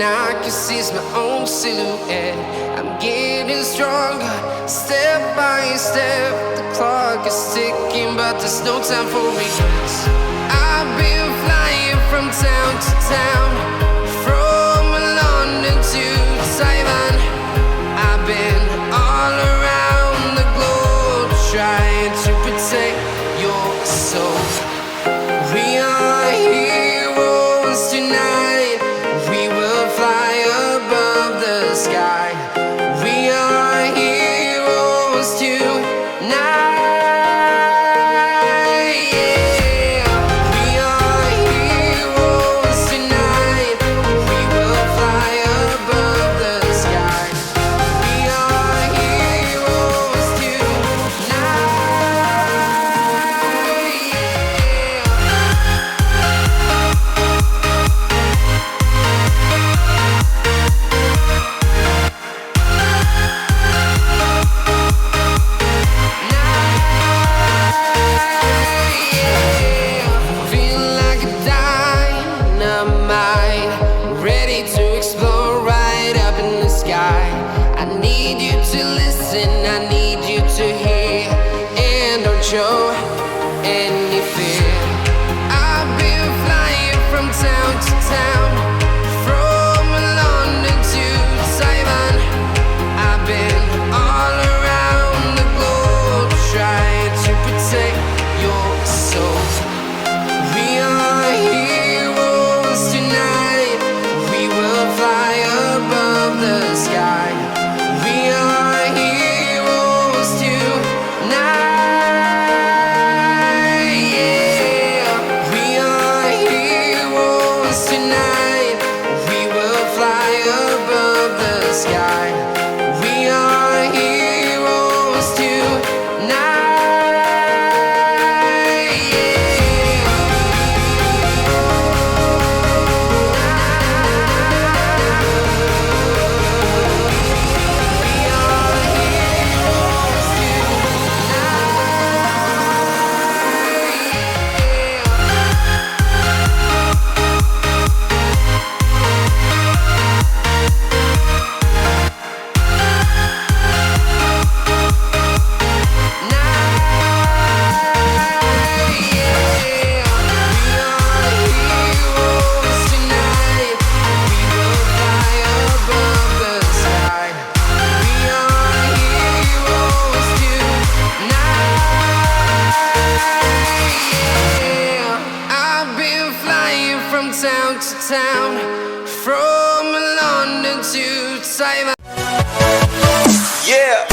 and I can see my own silhouette. I'm getting stronger, step by step. The clock is ticking, but there's no time for regrets. I've been flying from town to town, from London to Taiwan. I've been all around the globe, trying to protect your soul. We are heroes tonight. We will fly above the sky. We are heroes tonight. Yeah. We are heroes tonight. We will fly above the sky. We are heroes tonight. Feel like a dynamite, ready to explode right up in the sky. I need you to listen, I need you to hear, and don't show any fear. I've been flying from town to town, from London to Taiwan. I've been all around the globe, trying to protect your soul. We are heroes tonight. We will fly above the sky. We are heroes tonight. Yeah. We are heroes tonight. We will fly above the sky. We are heroes tonight. I've been flying from town to town, from London to Taiwan. Yeah.